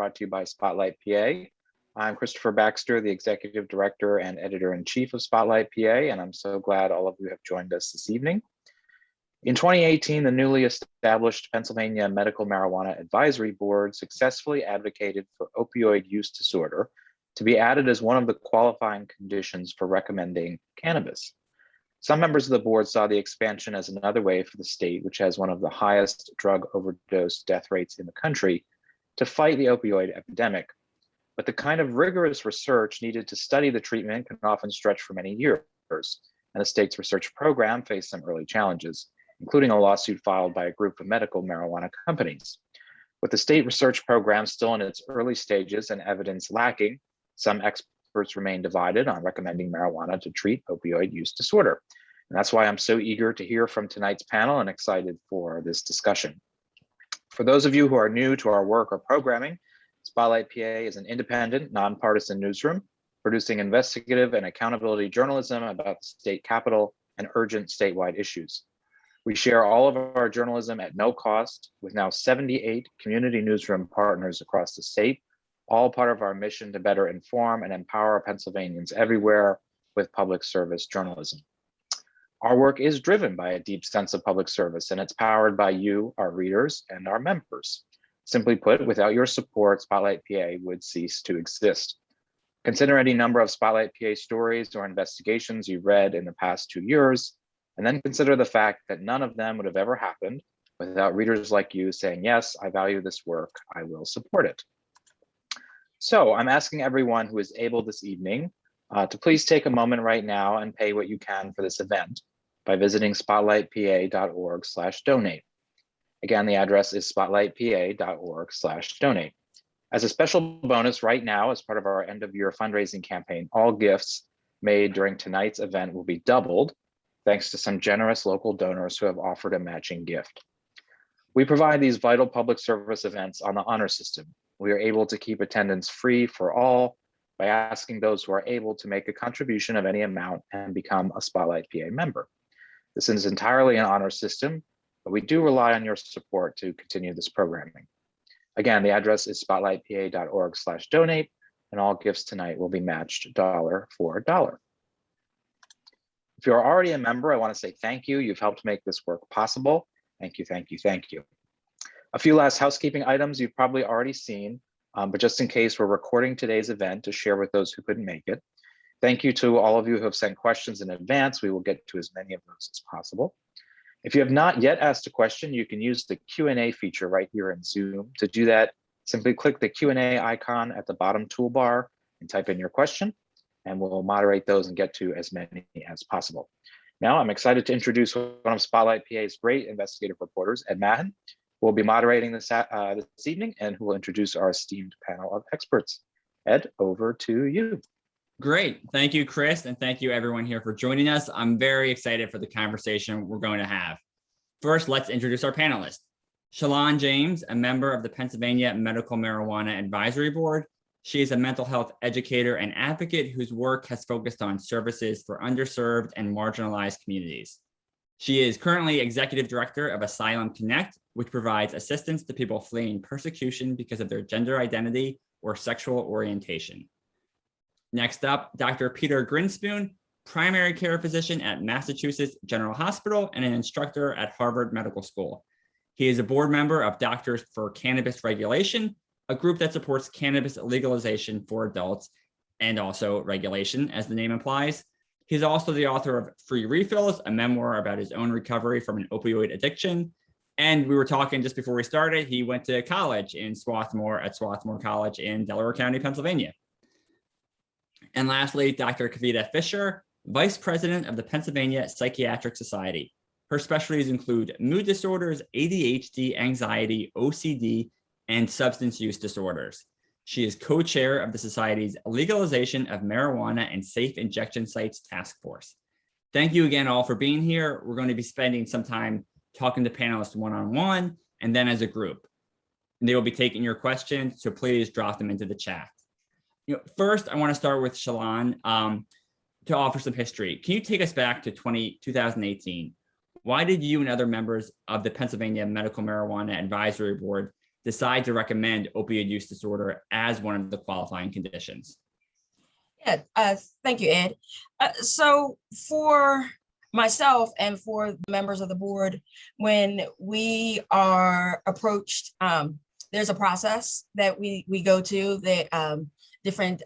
brought to you by Spotlight PA. I'm Christopher Baxter, the Executive Director and Editor-in-Chief of Spotlight PA, and I'm so glad all of you have joined us this evening. In 2018, the newly established Pennsylvania Medical Marijuana Advisory Board successfully advocated for opioid use disorder to be added as one of the qualifying conditions for recommending cannabis. Some members of the board saw the expansion as another way for the state, which has one of the highest drug overdose death rates in the country, to fight the opioid epidemic. But the kind of rigorous research needed to study the treatment can often stretch for many years, and the state's research program faced some early challenges, including a lawsuit filed by a group of medical marijuana companies. With the state research program still in its early stages and evidence lacking, some experts remain divided on recommending marijuana to treat opioid use disorder. And that's why I'm so eager to hear from tonight's panel and excited for this discussion. For those of you who are new to our work or programming, Spotlight PA is an independent, nonpartisan newsroom producing investigative and accountability journalism about the state capitol and urgent statewide issues. We share all of our journalism at no cost with now 78 community newsroom partners across the state, all part of our mission to better inform and empower Pennsylvanians everywhere with public service journalism. Our work is driven by a deep sense of public service, and it's powered by you, our readers, and our members. Simply put, without your support, Spotlight PA would cease to exist. Consider any number of Spotlight PA stories or investigations you read in the past 2 years, and then consider the fact that none of them would have ever happened without readers like you saying, yes, I value this work, I will support it. So I'm asking everyone who is able this evening to please take a moment right now and pay what you can for this event by visiting spotlightpa.org/donate. Again, the address is spotlightpa.org/donate. As a special bonus right now, as part of our end of year fundraising campaign, all gifts made during tonight's event will be doubled, thanks to some generous local donors who have offered a matching gift. We provide these vital public service events on the honor system. We are able to keep attendance free for all by asking those who are able to make a contribution of any amount and become a Spotlight PA member. This is entirely an honor system, but we do rely on your support to continue this programming. Again, the address is spotlightpa.org/donate, and all gifts tonight will be matched dollar for dollar. If you're already a member, I want to say thank you. You've helped make this work possible. Thank you, thank you, thank you. A few last housekeeping items you've probably already seen, but just in case, we're recording today's event to share with those who couldn't make it. Thank you to all of you who have sent questions in advance. We will get to as many of those as possible. If you have not yet asked a question, you can use the Q&A feature right here in Zoom. To do that, simply click the Q&A icon at the bottom toolbar and type in your question, and we'll moderate those and get to as many as possible. Now, I'm excited to introduce one of Spotlight PA's great investigative reporters, Ed Mahan, who will be moderating this evening and who will introduce our esteemed panel of experts. Ed, over to you. Great. Thank you, Chris. And thank you everyone here for joining us. I'm very excited for the conversation we're going to have. First, let's introduce our panelists. Shalon James, a member of the Pennsylvania Medical Marijuana Advisory Board. She is a mental health educator and advocate whose work has focused on services for underserved and marginalized communities. She is currently executive director of Asylum Connect, which provides assistance to people fleeing persecution because of their gender identity or sexual orientation. Next up, Dr. Peter Grinspoon, primary care physician at Massachusetts General Hospital and an instructor at Harvard Medical School. He is a board member of Doctors for Cannabis Regulation, a group that supports cannabis legalization for adults and also regulation, as the name implies. He's also the author of Free Refills, a memoir about his own recovery from an opioid addiction. And we were talking just before we started, he went to college in Swarthmore at Swarthmore College in Delaware County, Pennsylvania. And lastly, Dr. Kavita Fisher, Vice President of the Pennsylvania Psychiatric Society. Her specialties include mood disorders, ADHD, anxiety, OCD, and substance use disorders. She is co-chair of the Society's Legalization of Marijuana and Safe Injection Sites Task Force. Thank you again all for being here. We're going to be spending some time talking to panelists one-on-one and then as a group. And they will be taking your questions, so please drop them into the chat. First, I want to start with Shalon to offer some history. Can you take us back to 2018? Why did you and other members of the Pennsylvania Medical Marijuana Advisory Board decide to recommend opioid use disorder as one of the qualifying conditions? Yeah, thank you, Ed. So for myself and for the members of the board, when we are approached, there's a process that we go to that different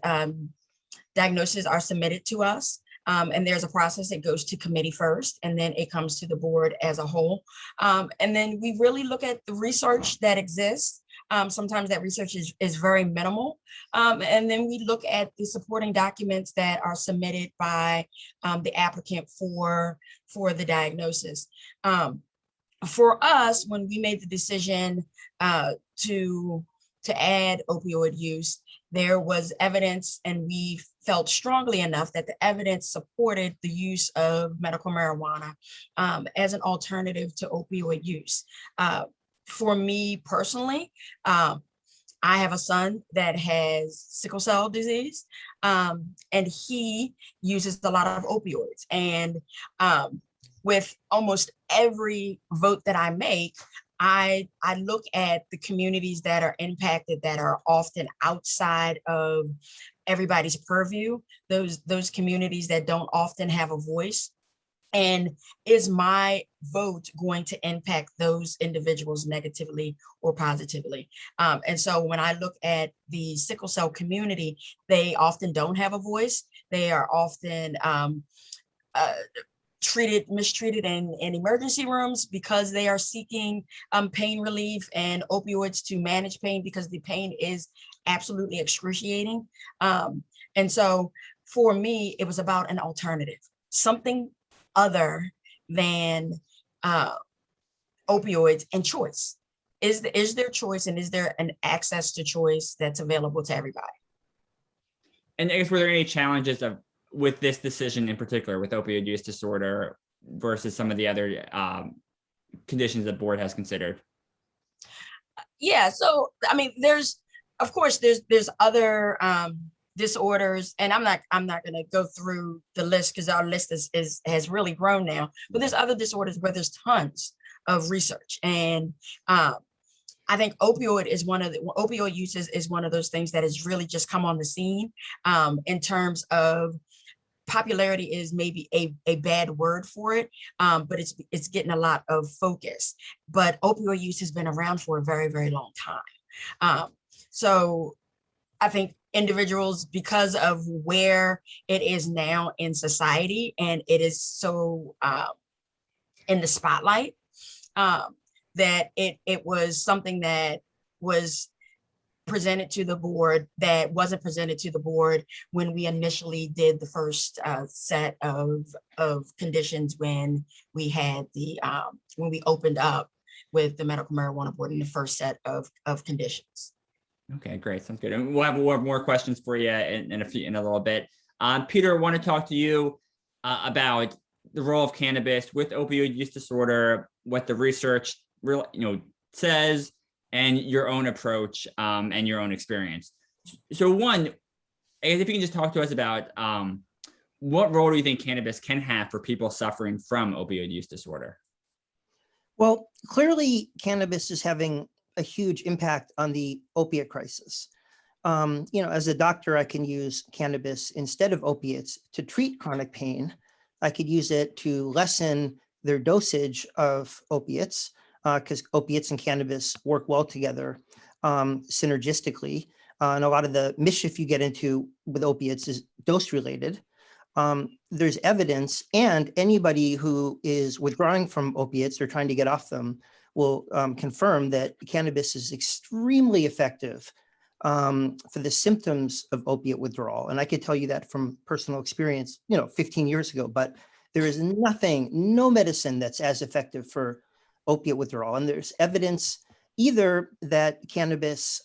diagnoses are submitted to us. And there's a process that goes to committee first, and then it comes to the board as a whole. And then we really look at the research that exists. Sometimes that research is very minimal. And then we look at the supporting documents that are submitted by the applicant for the diagnosis. For us, when we made the decision to add opioid use, there was evidence, and we felt strongly enough that the evidence supported the use of medical marijuana as an alternative to opioid use. For me personally, I have a son that has sickle cell disease, and he uses a lot of opioids. And with almost every vote that I make, I look at the communities that are impacted, that are often outside of everybody's purview, those communities that don't often have a voice. And is my vote going to impact those individuals negatively or positively? And so when I look at the sickle cell community, they often don't have a voice. They are often mistreated in emergency rooms because they are seeking pain relief and opioids to manage pain, because the pain is absolutely excruciating. And so for me, it was about an alternative, something other than opioids, and choice. Is there choice, and is there an access to choice that's available to everybody? And I guess, were there any challenges with this decision in particular, with opioid use disorder versus some of the other conditions the board has considered? Yeah, so I mean, there's other disorders, and I'm not going to go through the list because our list has really grown now. But there's other disorders where there's tons of research, and I think opioid use is one of those things that has really just come on the scene. In terms of popularity is maybe a bad word for it, but it's getting a lot of focus. But opioid use has been around for a very, very long time. So I think individuals, because of where it is now in society, and it is so in the spotlight, that it was something that was presented to the board that wasn't presented to the board when we initially did the first set of conditions, when we had when we opened up with the medical marijuana board in the first set of conditions. Okay, great. Sounds good. And we'll have more questions for you in a little bit. Peter, I want to talk to you about the role of cannabis with opioid use disorder, what the research says, and your own approach and your own experience. So one, if you can just talk to us about what role do you think cannabis can have for people suffering from opioid use disorder? Well, clearly cannabis is having a huge impact on the opiate crisis. As a doctor, I can use cannabis instead of opiates to treat chronic pain. I could use it to lessen their dosage of opiates, because opiates and cannabis work well together synergistically. And a lot of the mischief you get into with opiates is dose related. There's evidence, and anybody who is withdrawing from opiates or trying to get off them will confirm that cannabis is extremely effective for the symptoms of opiate withdrawal. And I could tell you that from personal experience, 15 years ago, but there is no medicine that's as effective for opiate withdrawal. And there's evidence either that cannabis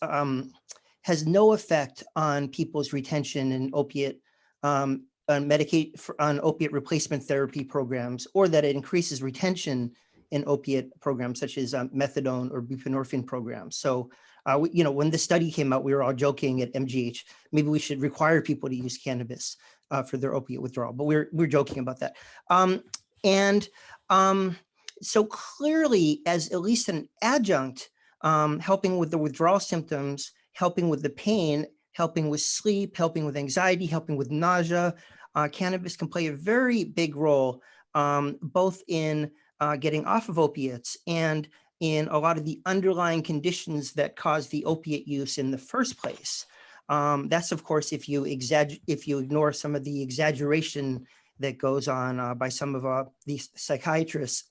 has no effect on people's retention in opiate on opiate replacement therapy programs, or that it increases retention in opiate programs such as methadone or buprenorphine programs. So, when the study came out, we were all joking at MGH, maybe we should require people to use cannabis for their opiate withdrawal, but we're joking about that. So clearly, as at least an adjunct helping with the withdrawal symptoms, helping with the pain, helping with sleep, helping with anxiety, helping with nausea. Cannabis can play a very big role, both in getting off of opiates and in a lot of the underlying conditions that cause the opiate use in the first place. That's, of course, if you ignore some of the exaggeration that goes on by some of these psychiatrists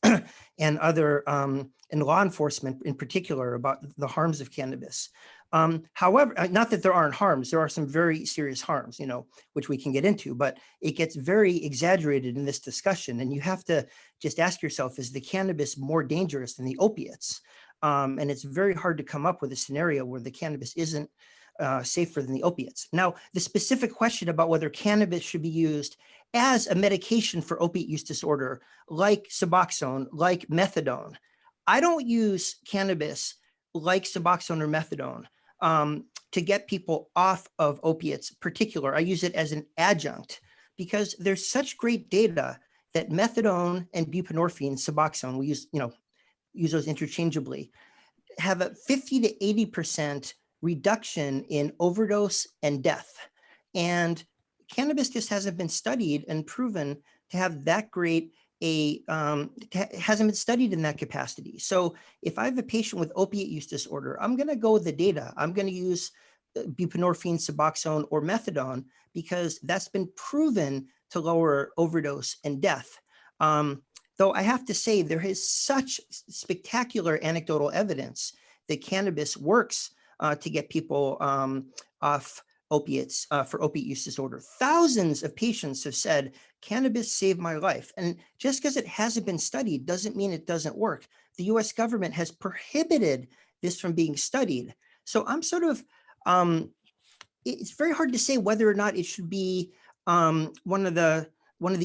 and other and law enforcement in particular about the harms of cannabis. However, not that there aren't harms, there are some very serious harms, which we can get into, but it gets very exaggerated in this discussion. And you have to just ask yourself, is the cannabis more dangerous than the opiates? And it's very hard to come up with a scenario where the cannabis isn't safer than the opiates. Now, the specific question about whether cannabis should be used as a medication for opiate use disorder, like Suboxone, like methadone. I don't use cannabis like Suboxone or methadone to get people off of opiates. Particular, I use it as an adjunct because there's such great data that methadone and buprenorphine, Suboxone, we use those interchangeably, have a 50 to 80% reduction in overdose and death. And cannabis just hasn't been studied and proven to have that great hasn't been studied in that capacity. So if I have a patient with opiate use disorder, I'm going to go with the data. I'm going to use buprenorphine, Suboxone, or methadone because that's been proven to lower overdose and death. Though I have to say there is such spectacular anecdotal evidence that cannabis works to get people off opiates for opiate use disorder. Thousands of patients have said, cannabis saved my life. And just because it hasn't been studied doesn't mean it doesn't work. The US government has prohibited this from being studied. So I'm sort of, it's very hard to say whether or not it should be one of the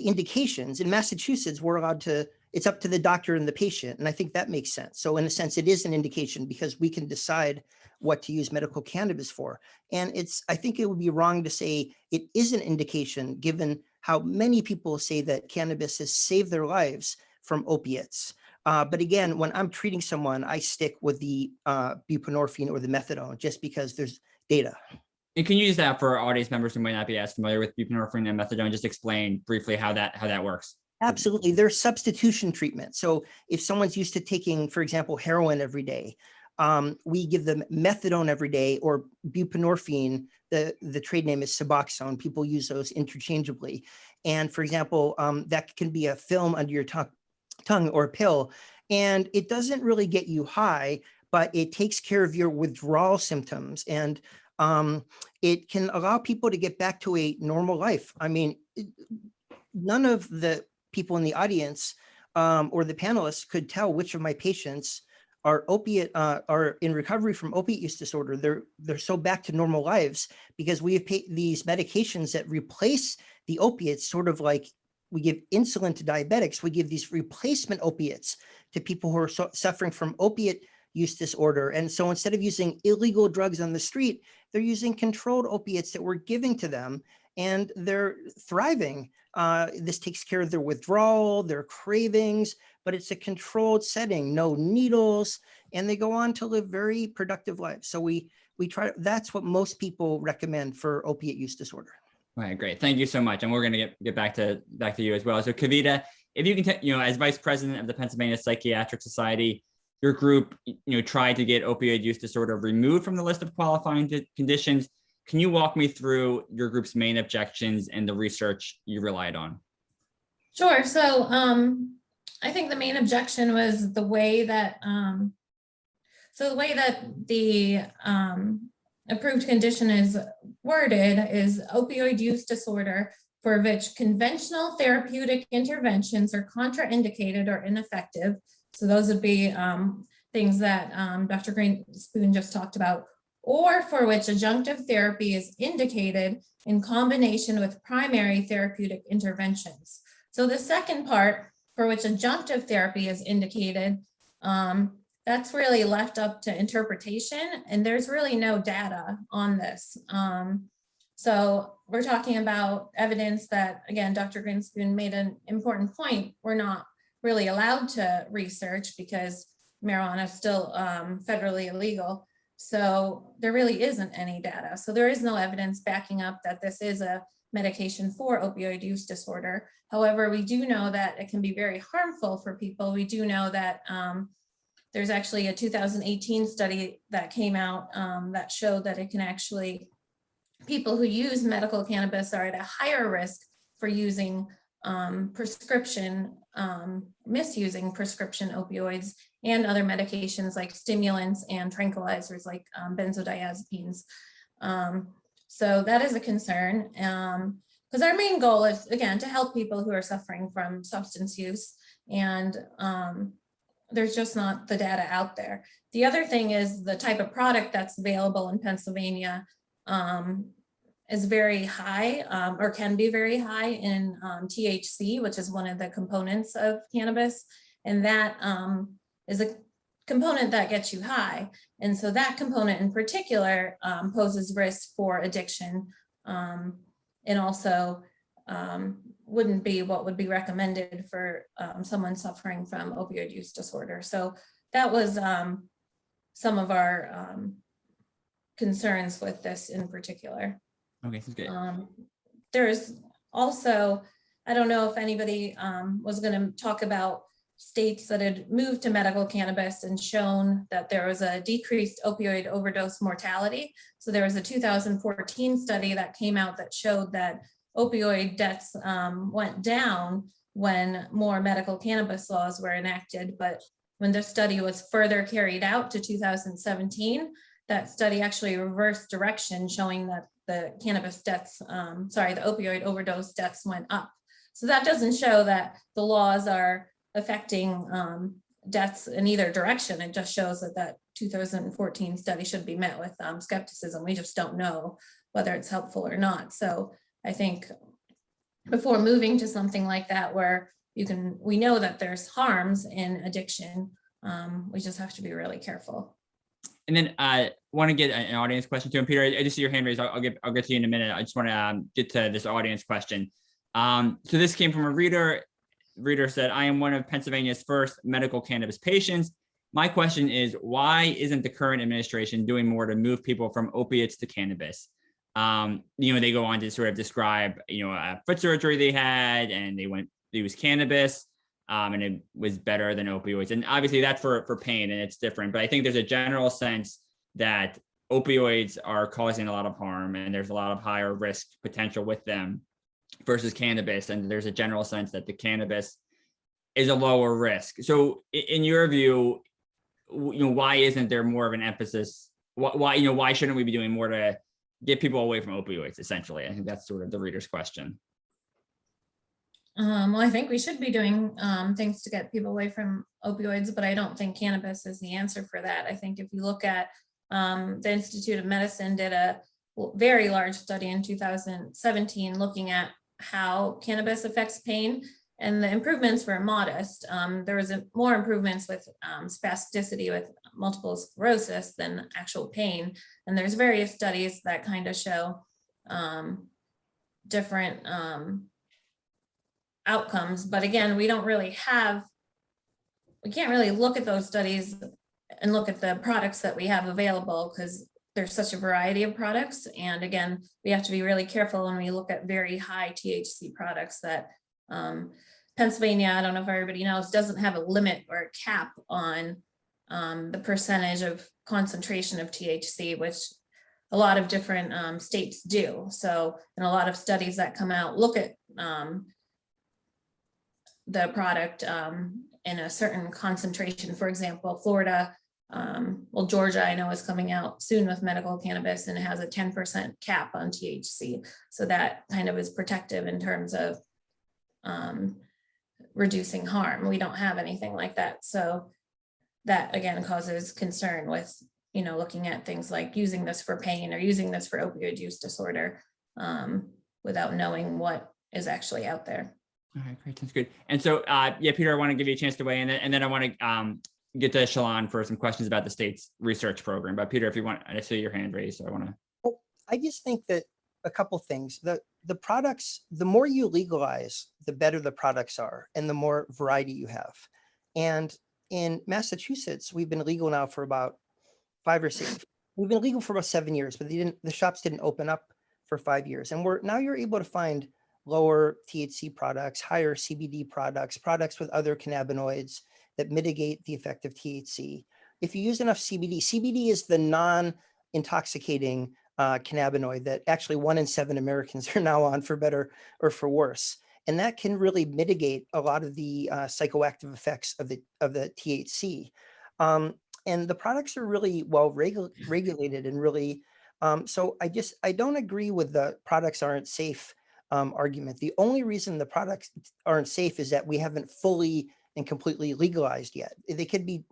indications. In Massachusetts, we're allowed to, it's up to the doctor and the patient. And I think that makes sense. So in a sense, it is an indication because we can decide what to use medical cannabis for. And I think it would be wrong to say it is an indication given how many people say that cannabis has saved their lives from opiates. But again, when I'm treating someone, I stick with the buprenorphine or the methadone just because there's data. And can you use that for our audience members who might not be as familiar with buprenorphine and methadone? Just explain briefly how that works. Absolutely. There's substitution treatment. So if someone's used to taking, for example, heroin every day, we give them methadone every day, or buprenorphine. The trade name is Suboxone. People use those interchangeably. And for example, that can be a film under your tongue or a pill. And it doesn't really get you high, but it takes care of your withdrawal symptoms. And it can allow people to get back to a normal life. I mean, none of the people in the audience or the panelists could tell which of my patients are in recovery from opiate use disorder. They're so back to normal lives because we have these medications that replace the opiates, sort of like we give insulin to diabetics. We give these replacement opiates to people who are suffering from opiate use disorder. And so instead of using illegal drugs on the street, they're using controlled opiates that we're giving to them, and they're thriving. This takes care of their withdrawal, their cravings, but it's a controlled setting, no needles, and they go on to live very productive lives. So we try, that's what most people recommend for opiate use disorder. All right, great. Thank you so much. And we're going to get back to you as well. So Kavita, if you can, as Vice President of the Pennsylvania Psychiatric Society, your group, tried to get opioid use disorder removed from the list of qualifying conditions. Can you walk me through your group's main objections and the research you relied on? Sure. So I think the main objection was the way that the approved condition is worded is opioid use disorder for which conventional therapeutic interventions are contraindicated or ineffective. So those would be things that Dr. Greenspoon just talked about, or for which adjunctive therapy is indicated in combination with primary therapeutic interventions. So the second part, for which adjunctive therapy is indicated, that's really left up to interpretation, and there's really no data on this. So we're talking about evidence that, again, Dr. Greenspoon made an important point. We're not really allowed to research because marijuana is still federally illegal. So there really isn't any data. So there is no evidence backing up that this is a medication for opioid use disorder. However, we do know that it can be very harmful for people. We do know that there's actually a 2018 study that came out that showed that it can actually, people who use medical cannabis are at a higher risk for using misusing prescription opioids and other medications like stimulants and tranquilizers like benzodiazepines. So that is a concern, because our main goal is, again, to help people who are suffering from substance use, and there's just not the data out there. The other thing is the type of product that's available in Pennsylvania is very high, or can be very high in THC, which is one of the components of cannabis. And that is a component that gets you high. And so that component in particular poses risk for addiction, and also wouldn't be what would be recommended for someone suffering from opioid use disorder. So that was some of our concerns with this in particular. Okay, that's good. There's also, I don't know if anybody was going to talk about states that had moved to medical cannabis and shown that there was a decreased opioid overdose mortality. So there was a 2014 study that came out that showed that opioid deaths went down when more medical cannabis laws were enacted. But when the study was further carried out to 2017, that study actually reversed direction, showing that the cannabis deaths, the opioid overdose deaths went up. So that doesn't show that the laws are affecting deaths in either direction. It just shows that that 2014 study should be met with skepticism. We just don't know whether it's helpful or not. So I think before moving to something like that, where we know that there's harms in addiction, we just have to be really careful. And then I want to get an audience question too. And Peter, I just see your hand raised. I'll get to you in a minute. I just want to get to this audience question. So this came from a reader. Reader said, I am one of Pennsylvania's first medical cannabis patients. My question is, why isn't the current administration doing more to move people from opiates to cannabis? They go on to sort of describe, a foot surgery they had, and they used cannabis, and it was better than opioids. And obviously that's for pain, and it's different. But I think there's a general sense that opioids are causing a lot of harm, and there's a lot of higher risk potential with them versus cannabis. And there's a general sense that the cannabis is a lower risk. So in your view, why isn't there more of an emphasis? Why shouldn't we be doing more to get people away from opioids, essentially? I think that's sort of the reader's question. Well, I think we should be doing things to get people away from opioids, but I don't think cannabis is the answer for that. I think if you look at the Institute of Medicine did a very large study in 2017 looking at how cannabis affects pain, and the improvements were modest. There was more improvements with spasticity with multiple sclerosis than actual pain. And there's various studies that kind of show different outcomes. But again, we can't really look at those studies and look at the products that we have available, because there's such a variety of products. And again, we have to be really careful when we look at very high THC products that Pennsylvania, I don't know if everybody knows, doesn't have a limit or a cap on the percentage of concentration of THC, which a lot of different states do. So, and a lot of studies that come out look at the product in a certain concentration. For example, Florida, Georgia, I know, is coming out soon with medical cannabis, and it has a 10% cap on THC. So that kind of is protective in terms of reducing harm. We don't have anything like that. So that again causes concern with, looking at things like using this for pain or using this for opioid use disorder without knowing what is actually out there. All right, great. Sounds good. And so, Peter, I want to give you a chance to weigh in, and then I want to get to Shalon for some questions about the state's research program. But Peter, if you want, I see your hand raised, so I want to. Well, I just think that a couple things. The products, the more you legalize, the better the products are, and the more variety you have. And in Massachusetts, we've been legal now for about 5 or 6. We've been legal for about 7 years, but the shops didn't open up for 5 years. And now you're able to find lower THC products, higher CBD products, products with other cannabinoids that mitigate the effect of THC. If you use enough CBD, CBD is the non-intoxicating cannabinoid that actually 1 in 7 Americans are now on, for better or for worse. And that can really mitigate a lot of the psychoactive effects of the THC. And the products are really well regulated and really, so I don't agree with the products aren't safe argument. The only reason the products aren't safe is that we haven't fully and completely legalized yet. They could be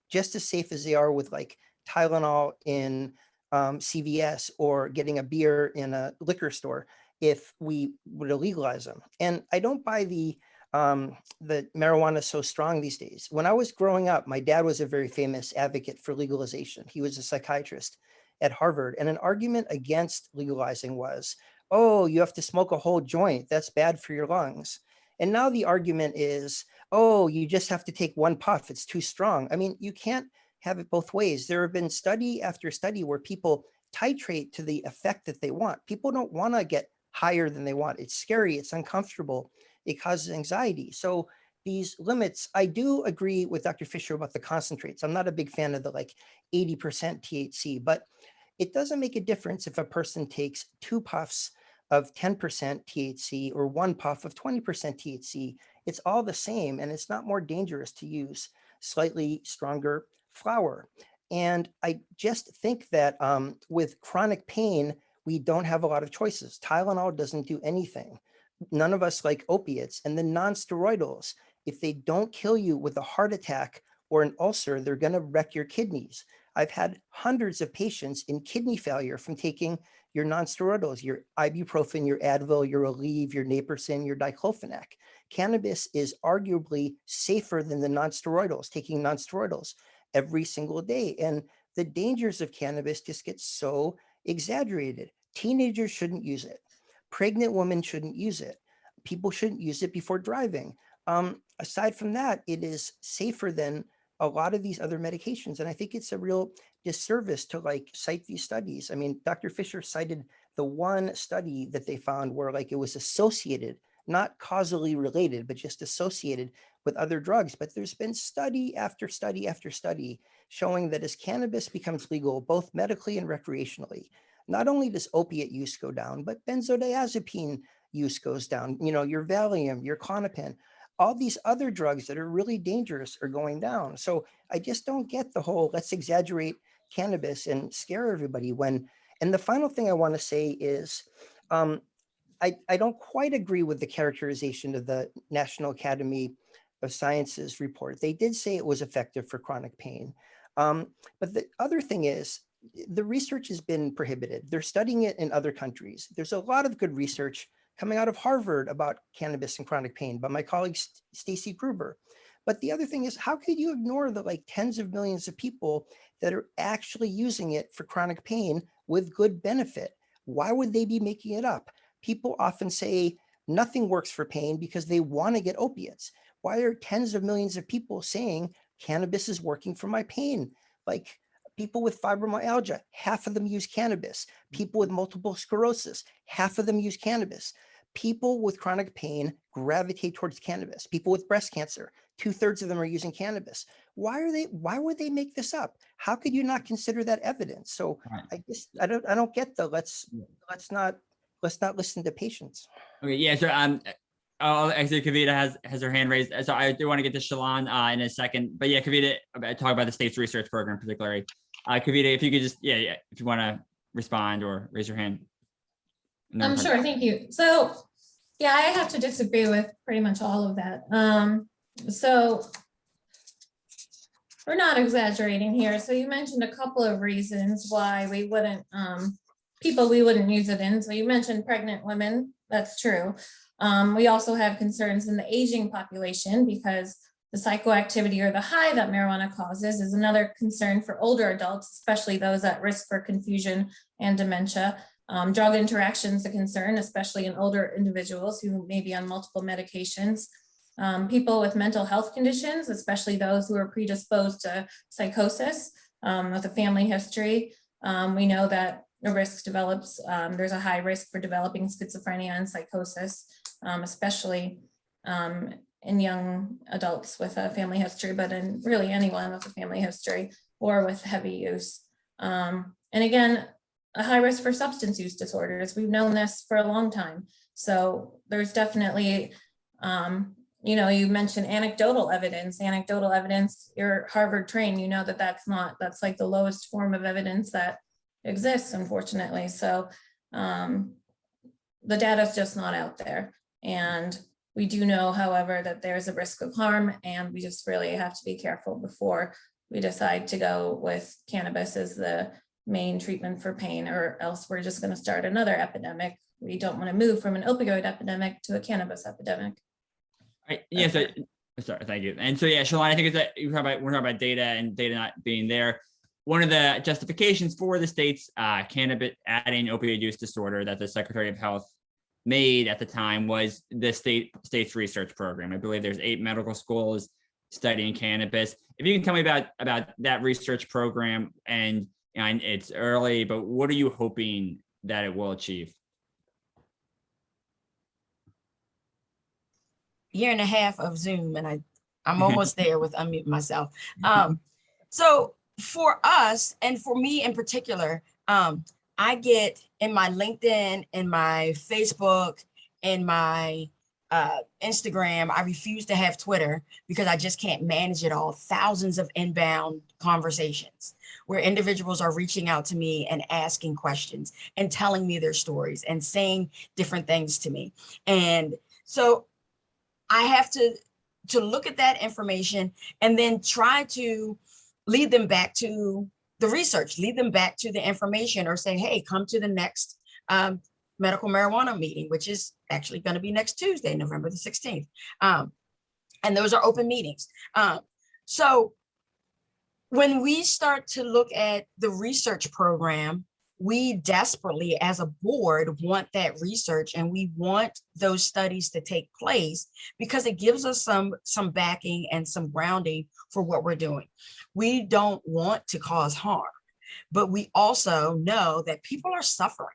just as safe as they are with like Tylenol in CVS or getting a beer in a liquor store if we were to legalize them. And I don't buy the marijuana is so strong these days. When I was growing up, my dad was a very famous advocate for legalization. He was a psychiatrist at Harvard, and an argument against legalizing was, oh, you have to smoke a whole joint. That's bad for your lungs. And now the argument is, oh, you just have to take 1 puff. It's too strong. I mean, you can't have it both ways. There have been study after study where people titrate to the effect that they want. People don't want to get higher than they want. It's scary. It's uncomfortable. It causes anxiety. So these limits, I do agree with Dr. Fisher about the concentrates. I'm not a big fan of the like 80% THC, but it doesn't make a difference if a person takes 2 puffs of 10% THC or 1 puff of 20% THC. It's all the same, and it's not more dangerous to use slightly stronger flower. And I just think that with chronic pain, we don't have a lot of choices. Tylenol doesn't do anything. None of us like opiates. And the non-steroidals, if they don't kill you with a heart attack or an ulcer, they're going to wreck your kidneys. I've had hundreds of patients in kidney failure from taking your non-steroidals, your ibuprofen, your Advil, your Aleve, your Naprosyn, your diclofenac. Cannabis is arguably safer than the non-steroidals, taking non-steroidals every single day. And the dangers of cannabis just get so exaggerated. Teenagers shouldn't use it. Pregnant women shouldn't use it. People shouldn't use it before driving. Aside from that, it is safer than a lot of these other medications. And I think it's a real disservice to like cite these studies. I mean, Dr. Fisher cited the one study that they found where like it was associated, not causally related, but just associated with other drugs. But there's been study after study after study showing that as cannabis becomes legal, both medically and recreationally, not only does opiate use go down, but benzodiazepine use goes down. You know, your Valium, your Klonopin, all these other drugs that are really dangerous are going down. So I just don't get the whole let's exaggerate cannabis and scare everybody when, and the final thing I want to say is, I don't quite agree with the characterization of the National Academy of Sciences report. They did say it was effective for chronic pain. But the other thing is, the research has been prohibited. They're studying it in other countries. There's a lot of good research coming out of Harvard about cannabis and chronic pain by my colleague Stacy Gruber. But the other thing is, how could you ignore the like tens of millions of people that are actually using it for chronic pain with good benefit? Why would they be making it up? People often say nothing works for pain because they want to get opiates. Why are tens of millions of people saying cannabis is working for my pain? Like people with fibromyalgia, half of them use cannabis. People with multiple sclerosis, half of them use cannabis. People with chronic pain gravitate towards cannabis. People with breast cancer, 2/3 of them are using cannabis. Why would they make this up? How could you not consider that evidence? So Right. I don't get the let's not listen to patients. Okay, yeah. So actually, Kavita has her hand raised. So I do want to get to Shalon in a second, but yeah, Kavita, talk about the state's research program particularly. Kavita, if you could just if you want to respond or raise your hand. I'm sure. Thank you. So, yeah, I have to disagree with pretty much all of that. So we're not exaggerating here. So you mentioned a couple of reasons why we wouldn't, people we wouldn't use it in. So you mentioned pregnant women. That's true. We also have concerns in the aging population because the psychoactivity or the high that marijuana causes is another concern for older adults, especially those at risk for confusion and dementia. Drug interactions a concern, especially in older individuals who may be on multiple medications. people with mental health conditions, especially those who are predisposed to psychosis with a family history. We know that a risk develops, there's a high risk for developing schizophrenia and psychosis, especially in young adults with a family history, but in really anyone with a family history or with heavy use. And again, a high risk for substance use disorders. We've known this for a long time. So there's definitely, you mentioned anecdotal evidence. Anecdotal evidence, you're Harvard trained, you know that's like the lowest form of evidence that exists, unfortunately. So the data is just not out there. And we do know, however, that there's a risk of harm, and we just really have to be careful before we decide to go with cannabis as the main treatment for pain, or else we're just going to start another epidemic. We don't want to move from an opioid epidemic to a cannabis epidemic. Yeah, so sorry, thank you. And so yeah, Shalon, I think it's that we're talking about data and data not being there. One of the justifications for the state's cannabis adding opioid use disorder that the Secretary of Health made at the time was the state's research program. I believe there's 8 medical schools studying cannabis. If you can tell me about that research program, and it's early, but what are you hoping that it will achieve? Year and a half of Zoom, and I'm almost there with unmuting myself. So for us, and for me in particular, I get in my LinkedIn, in my Facebook, in my Instagram, I refuse to have Twitter because I just can't manage it all. Thousands of inbound conversations where individuals are reaching out to me and asking questions and telling me their stories and saying different things to me. And so I have to look at that information and then try to lead them back to the research, lead them back to the information, or say, hey, come to the next medical marijuana meeting, which is actually going to be next Tuesday, November the 16th. And those are open meetings. So when we start to look at the research program, we desperately as a board want that research, and we want those studies to take place because it gives us some backing and some grounding for what we're doing. We don't want to cause harm, but we also know that people are suffering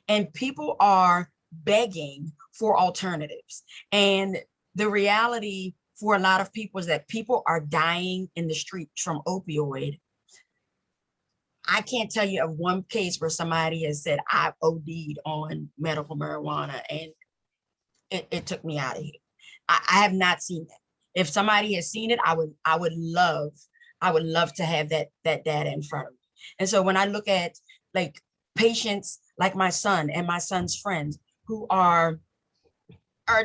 and people are begging for alternatives. And the reality for a lot of people is that people are dying in the streets from opioid. I can't tell you of one case where somebody has said, I've OD'd on medical marijuana, and it took me out of here. I have not seen that. If somebody has seen it, I would love to have that data in front of me. And so when I look at like patients like my son and my son's friends who are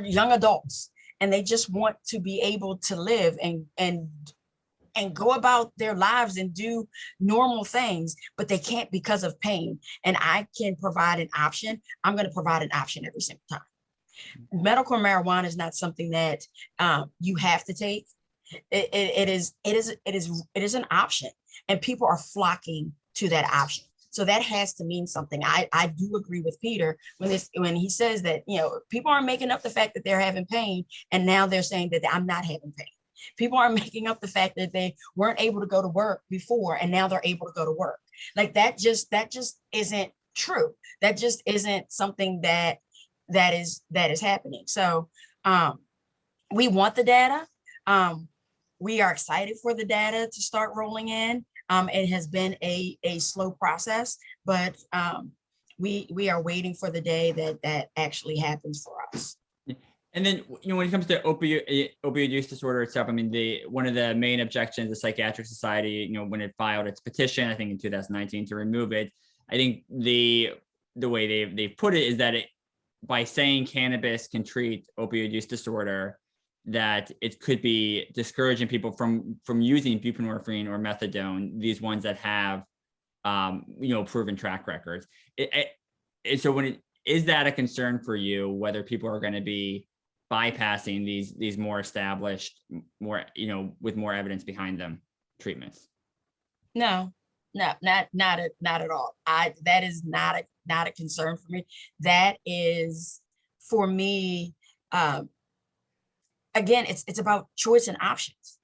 young adults, and they just want to be able to live and go about their lives and do normal things, but they can't because of pain. And I can provide an option. I'm going to provide an option every single time. Medical marijuana is not something that you have to take. It is an option, and people are flocking to that option. So that has to mean something. I do agree with Peter when he says that, people aren't making up the fact that they're having pain, and now they're saying that I'm not having pain. People are making up the fact that they weren't able to go to work before, and now they're able to go to work. Like that just isn't true. That just isn't something that is happening. So we want the data. We are excited for the data to start rolling in. It has been a slow process, but we are waiting for the day that actually happens for us. And then, when it comes to opioid use disorder itself, I mean, one of the main objections the Psychiatric Society, when it filed its petition, I think in 2019 to remove it, I think the way they've put it is that by saying cannabis can treat opioid use disorder, that it could be discouraging people from using buprenorphine or methadone, these ones that have, proven track records. So is that a concern for you, whether people are going to be bypassing these more established, with more evidence behind them treatments? No, not at all. That is not a concern for me. That is, for me, again, it's about choice and options.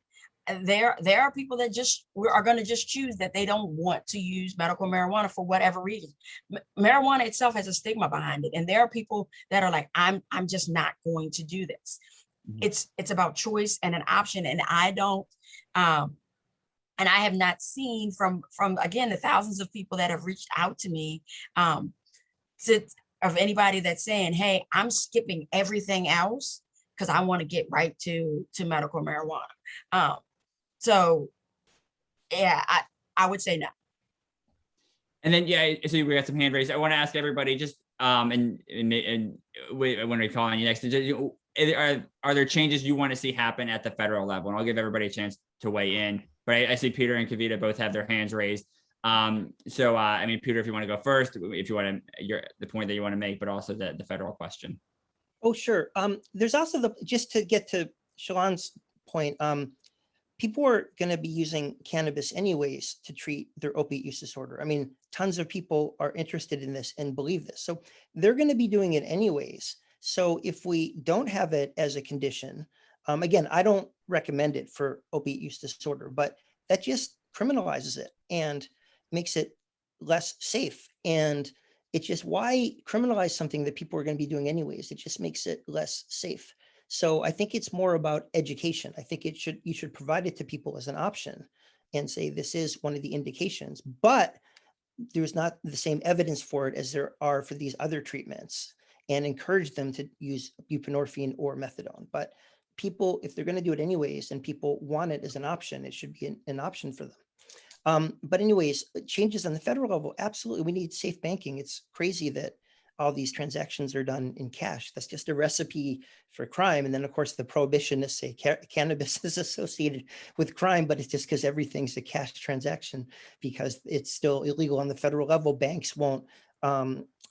There are people that are going to just choose that they don't want to use medical marijuana for whatever reason. Marijuana itself has a stigma behind it, and there are people that are like, I'm just not going to do this. It's about choice and an option, and I don't. And I have not seen from again the thousands of people that have reached out to me, of anybody that's saying, "Hey, I'm skipping everything else because I want to get right to medical marijuana." So, yeah, I would say no. And then, yeah, so we got some hand raised. I want to ask everybody just, and when we call on you next, are there changes you want to see happen at the federal level? And I'll give everybody a chance to weigh in. But I see Peter and Kavita both have their hands raised. So, I mean, Peter, if you want to go first, if you want to, the point that you want to make, but also the federal question. Oh, sure. There's also just to get to Shalon's point, people are going to be using cannabis anyways to treat their opiate use disorder. I mean, tons of people are interested in this and believe this. So they're going to be doing it anyways. So if we don't have it as a condition, again, I don't recommend it for opiate use disorder, but that just criminalizes it and makes it less safe. And it's just, why criminalize something that people are going to be doing anyways? It just makes it less safe. So I think it's more about education. I think you should provide it to people as an option and say, this is one of the indications, but there's not the same evidence for it as there are for these other treatments, and encourage them to use buprenorphine or methadone. But people, if they're going to do it anyways, and people want it as an option, it should be an option for them. But anyways, changes on the federal level, absolutely. We need safe banking. It's crazy that all these transactions are done in cash. That's just a recipe for crime. And then of course the prohibitionists say cannabis is associated with crime, but it's just because everything's a cash transaction, because it's still illegal on the federal level. Banks won't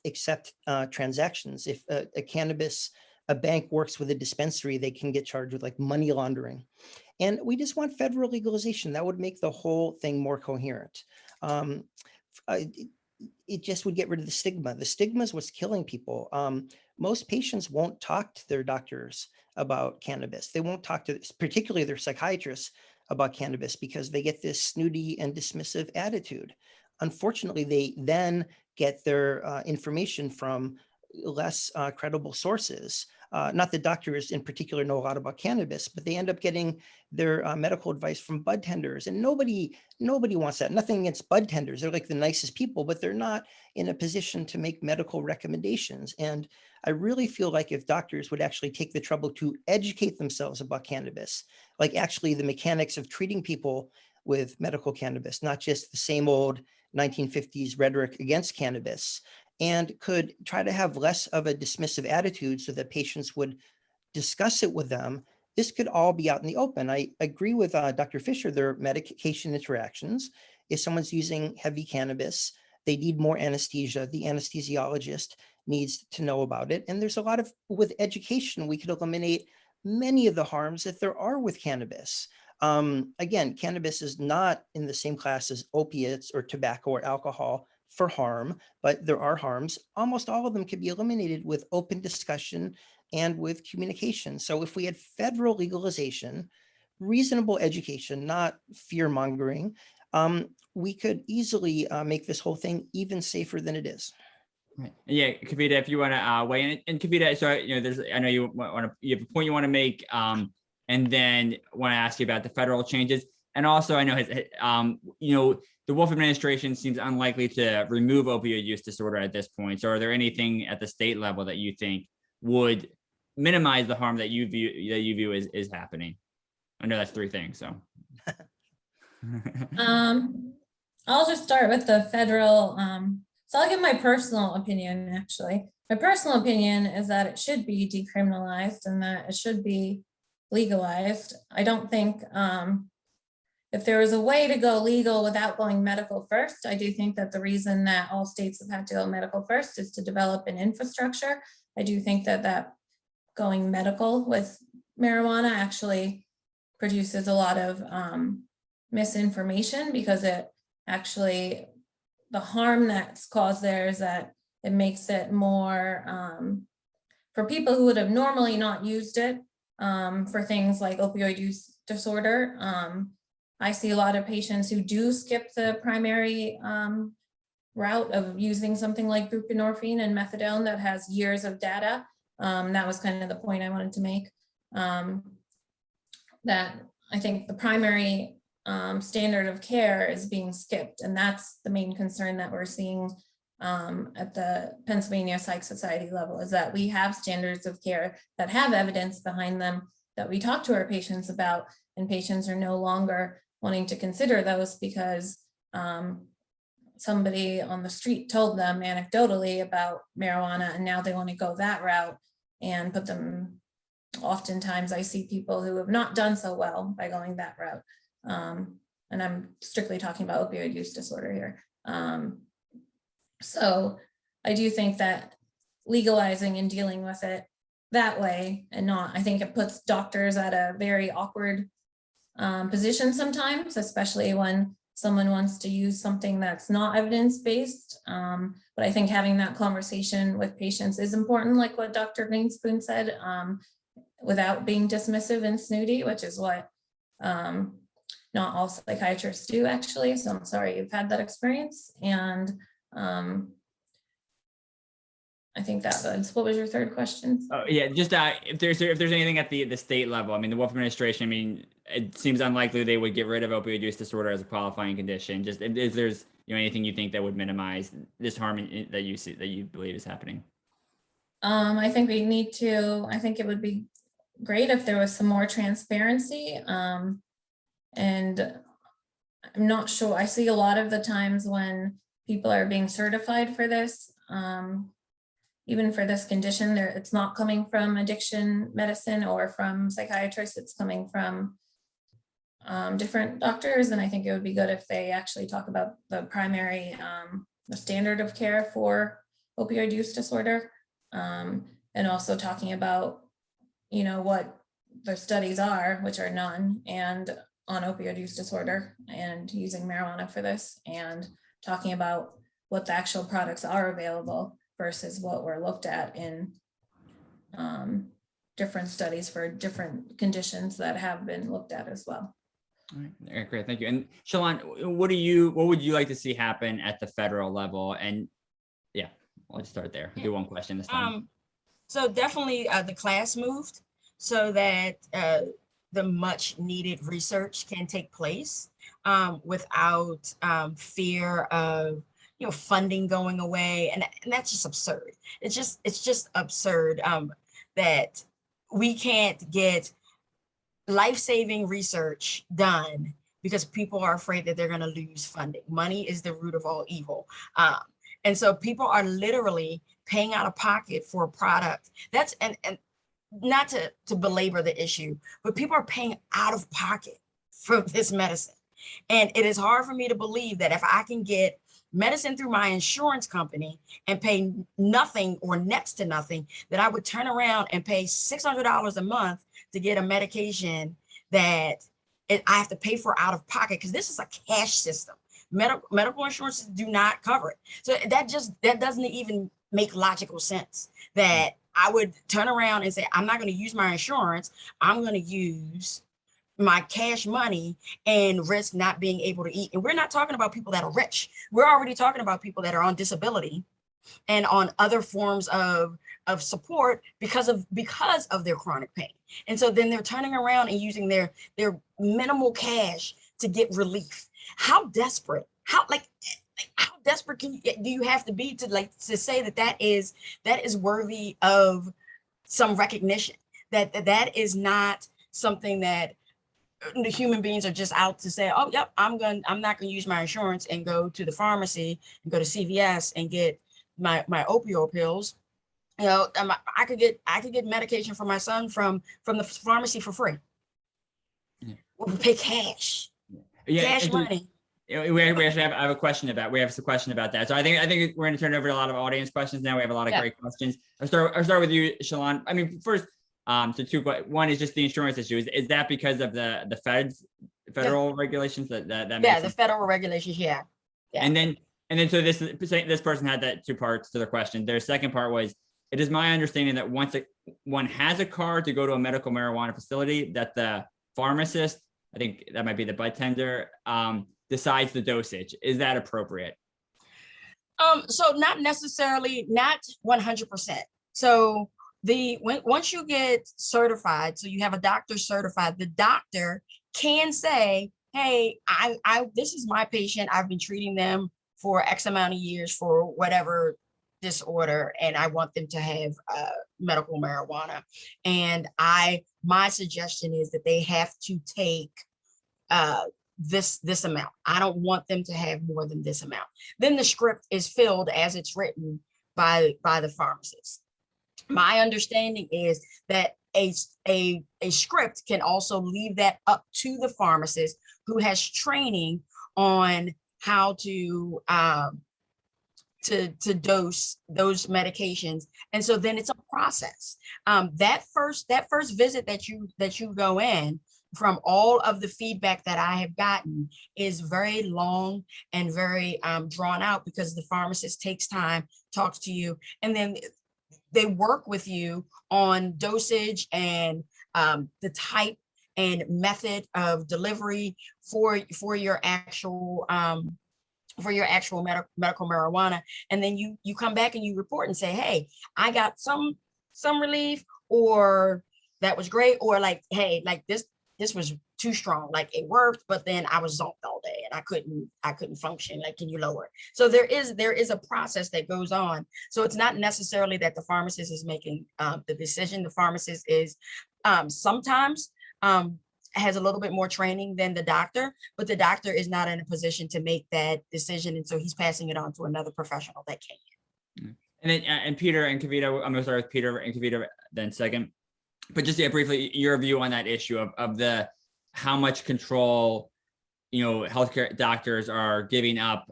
accept transactions. If a bank works with a dispensary, they can get charged with like money laundering. And we just want federal legalization. That would make the whole thing more coherent. It just would get rid of the stigma. The stigma is what's killing people. Most patients won't talk to their doctors about cannabis. They won't talk to, particularly their psychiatrists, about cannabis, because they get this snooty and dismissive attitude. Unfortunately, they then get their information from less credible sources. Not that doctors in particular know a lot about cannabis, but they end up getting their medical advice from bud tenders, and nobody wants that. Nothing against bud tenders. They're like the nicest people, but they're not in a position to make medical recommendations. And I really feel like if doctors would actually take the trouble to educate themselves about cannabis, like actually the mechanics of treating people with medical cannabis, not just the same old 1950s rhetoric against cannabis, and could try to have less of a dismissive attitude so that patients would discuss it with them, this could all be out in the open. I agree with Dr. Fisher, their medication interactions. If someone's using heavy cannabis, they need more anesthesia. The anesthesiologist needs to know about it. And there's a lot of, with education, we could eliminate many of the harms that there are with cannabis. Again, cannabis is not in the same class as opiates or tobacco or alcohol for harm, but there are harms. Almost all of them could be eliminated with open discussion and with communication. So if we had federal legalization, reasonable education, not fear mongering, we could easily make this whole thing even safer than it is. Right. Yeah, Kavita, if you want to weigh in, and Kavita, so I know you have a point you want to make, and then want to ask you about the federal changes, and also I know the Wolf administration seems unlikely to remove opioid use disorder at this point. So are there anything at the state level that you think would minimize the harm that you view is happening? I know that's 3 things, so. I'll just start with the federal. So I'll give my personal opinion, actually. My personal opinion is that it should be decriminalized and that it should be legalized. I don't think if there was a way to go legal without going medical first, I do think that the reason that all states have had to go medical first is to develop an infrastructure. I do think that going medical with marijuana actually produces a lot of misinformation, because it actually, the harm that's caused there is that it makes it more, for people who would have normally not used it, for things like opioid use disorder. I see a lot of patients who do skip the primary route of using something like buprenorphine and methadone that has years of data. That was kind of the point I wanted to make. That I think the primary standard of care is being skipped, and that's the main concern that we're seeing at the Pennsylvania Psych Society level, is that we have standards of care that have evidence behind them that we talk to our patients about, and patients are no longer wanting to consider those because somebody on the street told them anecdotally about marijuana, and now they want to go that route and put them. Oftentimes I see people who have not done so well by going that route. And I'm strictly talking about opioid use disorder here. So I do think that legalizing and dealing with it that way and not, I think it puts doctors at a very awkward position sometimes, especially when someone wants to use something that's not evidence-based. But I think having that conversation with patients is important, like what Dr. Greenspoon said, without being dismissive and snooty, which is what not all psychiatrists do actually. So I'm sorry you've had that experience. And I think that was, what was your third question? Oh, yeah, just if there's anything at the state level, I mean, the Wolf administration, I mean, it seems unlikely they would get rid of opioid use disorder as a qualifying condition. Just if there's anything you think that would minimize this harm that you see, that you believe is happening. I think we need to, I think it would be great if there was some more transparency. And I'm not sure, I see a lot of the times when people are being certified for this, even for this condition, it's not coming from addiction medicine or from psychiatrists, it's coming from different doctors. And I think it would be good if they actually talk about the primary, the standard of care for opioid use disorder, and also talking about, what the studies are, which are none, and on opioid use disorder and using marijuana for this, and talking about what the actual products are available versus what were looked at in different studies for different conditions that have been looked at as well. All right, great, thank you. And Shalon, what would you like to see happen at the federal level? And yeah, I'll just start there. I'll do one question this time. So definitely the class moved so that the much needed research can take place without fear of funding going away, and that's just absurd. It's just absurd that we can't get life-saving research done because people are afraid that they're going to lose funding. Money is the root of all evil. And so people are literally paying out of pocket for a product. That's and not to belabor the issue, but people are paying out of pocket for this medicine. And it is hard for me to believe that if I can get medicine through my insurance company and pay nothing or next to nothing, that I would turn around and pay $600 a month to get a medication that I have to pay for out of pocket, because this is a cash system. Medical insurance do not cover it. So that doesn't even make logical sense, that I would turn around and say, I'm not going to use my insurance. I'm going to use my cash money and risk not being able to eat. And we're not talking about people that are rich. We're already talking about people that are on disability and on other forms of support because of their chronic pain. And so then they're turning around and using their minimal cash to get relief. How desperate, how desperate do you have to be to say that is worthy of some recognition, that is not something that the human beings are just out to say, oh, yep, I'm not going to use my insurance and go to the pharmacy and go to CVS and get my opioid pills. I could get medication for my son from the pharmacy for free. Yeah. We'll pay cash. Yeah, cash money. We actually have a question about that. So I think we're going to turn over to a lot of audience questions now. We have a lot of great questions. I'll start with you, Shalon. I mean, first, so two. One is just the insurance issue. Is that because of the federal regulations that yeah, the federal regulations, yeah. And then so this person had that two parts to the question. Their second part was, it is my understanding that once one has a card to go to a medical marijuana facility, that the pharmacist, I think that might be the bud tender, decides the dosage. Is that appropriate? So not necessarily, not 100%. So once you get certified, so you have a doctor certified, the doctor can say, hey, I this is my patient. I've been treating them for X amount of years for whatever disorder, and I want them to have medical marijuana. And my suggestion is that they have to take this amount. I don't want them to have more than this amount. Then the script is filled as it's written by the pharmacist. My understanding is that a script can also leave that up to the pharmacist, who has training on how to dose those medications. And so then it's a process. That first visit that you go in, from all of the feedback that I have gotten, is very long and very drawn out, because the pharmacist takes time, talks to you, and then they work with you on dosage and the type and method of delivery for your actual medical marijuana. And then you come back and you report and say, hey, I got some relief, or that was great, or like, hey, like this was too strong, like it worked, but then I was zonked all day and I couldn't function. Like, can you lower it? So there is a process that goes on. So it's not necessarily that the pharmacist is making the decision. The pharmacist is sometimes has a little bit more training than the doctor, but the doctor is not in a position to make that decision. And so he's passing it on to another professional that can. And then, and Peter and Kavita, I'm going to start with Peter and Kavita then second. But just briefly, your view on that issue of the how much control, healthcare doctors are giving up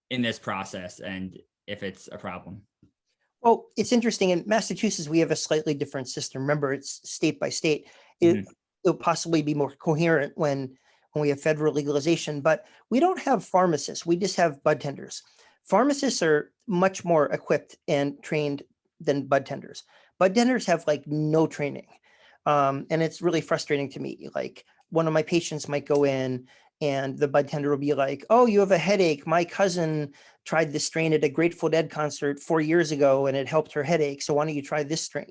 in this process, and if it's a problem. Well, it's interesting. In Massachusetts, we have a slightly different system. Remember, it's state by state. It'll possibly be more coherent when we have federal legalization, but we don't have pharmacists. We just have bud tenders. Pharmacists are much more equipped and trained than bud tenders. Bud tenders have like no training. And it's really frustrating to me. Like, one of my patients might go in and the bud tender will be like, oh, you have a headache. My cousin tried this strain at a Grateful Dead concert 4 years ago and it helped her headache. So why don't you try this strain?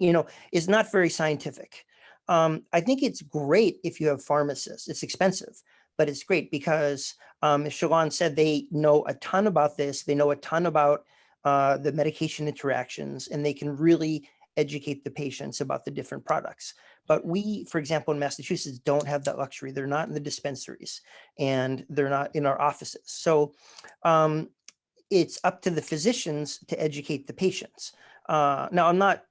It's not very scientific. I think it's great if you have pharmacists. It's expensive, but it's great because, as Shalon said, they know a ton about this. They know a ton about the medication interactions, and they can really educate the patients about the different products. But we, for example, in Massachusetts, don't have that luxury. They're not in the dispensaries and they're not in our offices. So it's up to the physicians to educate the patients. Now, I'm not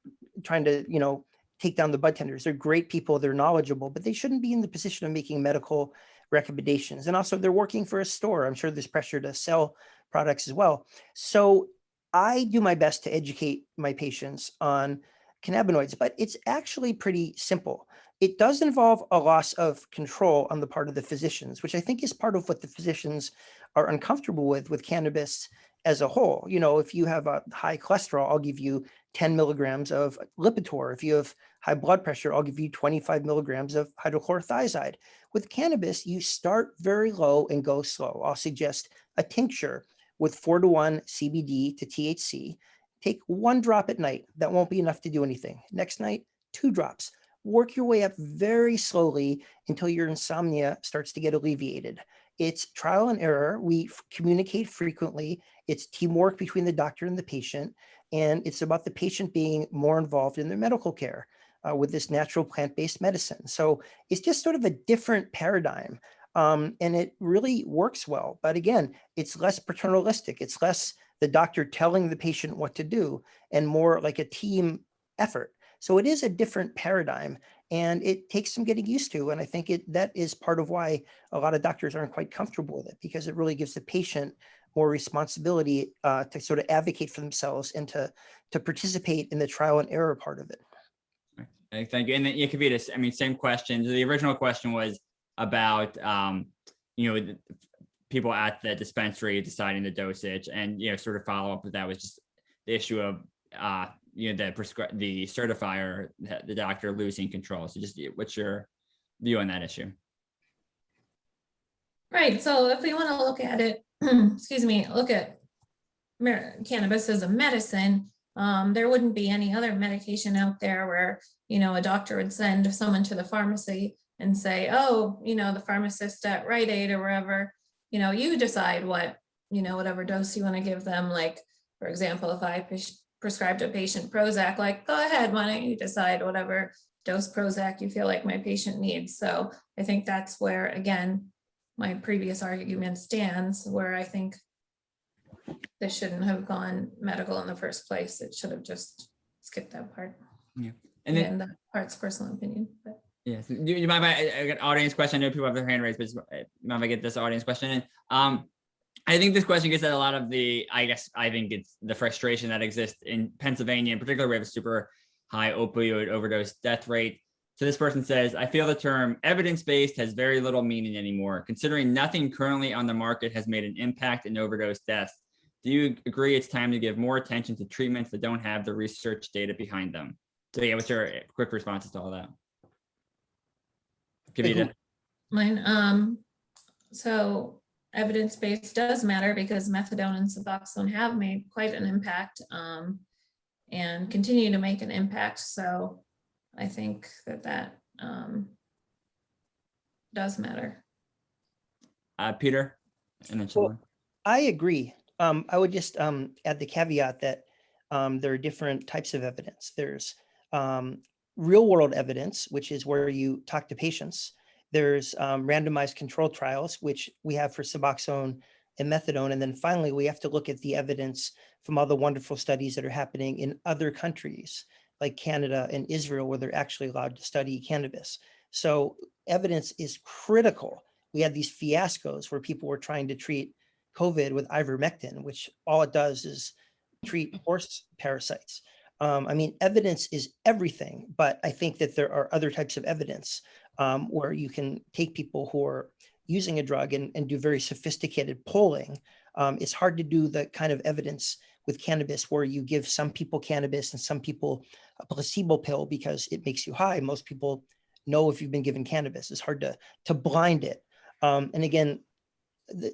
trying to, take down the bud tenders. They're great people. They're knowledgeable, but they shouldn't be in the position of making medical recommendations. And also, they're working for a store. I'm sure there's pressure to sell products as well. So I do my best to educate my patients on cannabinoids, but it's actually pretty simple. It does involve a loss of control on the part of the physicians, which I think is part of what the physicians are uncomfortable with cannabis as a whole. If you have a high cholesterol, I'll give you 10 milligrams of Lipitor. If you have high blood pressure, I'll give you 25 milligrams of hydrochlorothiazide. With cannabis, you start very low and go slow. I'll suggest a tincture with 4-to-1 CBD to THC. Take 1 drop at night. That won't be enough to do anything. Next night, 2 drops. Work your way up very slowly until your insomnia starts to get alleviated. It's trial and error. We communicate frequently. It's teamwork between the doctor and the patient. And it's about the patient being more involved in their medical care with this natural plant-based medicine. So it's just sort of a different paradigm. And it really works well. But again, it's less paternalistic. It's less the doctor telling the patient what to do and more like a team effort. So it is a different paradigm, and it takes some getting used to. And I think that is part of why a lot of doctors aren't quite comfortable with it, because it really gives the patient more responsibility to sort of advocate for themselves and to participate in the trial and error part of it. Thank you. And then Kavita, same question. The original question was about, the people at the dispensary deciding the dosage, and, sort of follow up with that was just the issue of the certifier, the doctor losing control. So just what's your view on that issue? Right, so if we want to look at it, excuse me, look at cannabis as a medicine, there wouldn't be any other medication out there where, a doctor would send someone to the pharmacy and say, oh, the pharmacist at Rite Aid or wherever, you decide what, whatever dose you want to give them. Like, for example, if I prescribed a patient Prozac, like, go ahead, why don't you decide whatever dose Prozac you feel like my patient needs. So I think that's where, again, my previous argument stands, where I think this shouldn't have gone medical in the first place. It should have just skipped that part. Yeah. And then that part's personal opinion. But. Yes. Do you mind if I get an audience question? I know people have their hand raised, but mind if I get this audience question in? I think this question gets at a lot of I think it's the frustration that exists in Pennsylvania in particular. We have a super high opioid overdose death rate. So this person says, I feel the term evidence-based has very little meaning anymore, considering nothing currently on the market has made an impact in overdose deaths. Do you agree it's time to give more attention to treatments that don't have the research data behind them? So yeah, what's your quick responses to all that? Kavita? Mine, so evidence-based does matter because methadone and Suboxone have made quite an impact and continue to make an impact. So I think that does matter. Peter, and then Sean. I agree. I would just add the caveat that there are different types of evidence. There's real world evidence, which is where you talk to patients. There's randomized controlled trials, which we have for Suboxone and methadone. And then finally, we have to look at the evidence from all the wonderful studies that are happening in other countries like Canada and Israel, where they're actually allowed to study cannabis. So evidence is critical. We had these fiascos where people were trying to treat COVID with ivermectin, which all it does is treat horse parasites. Evidence is everything, but I think that there are other types of evidence where you can take people who are using a drug and do very sophisticated polling. It's hard to do the kind of evidence with cannabis where you give some people cannabis and some people a placebo pill because it makes you high. Most people know if you've been given cannabis. It's hard to blind it. And again,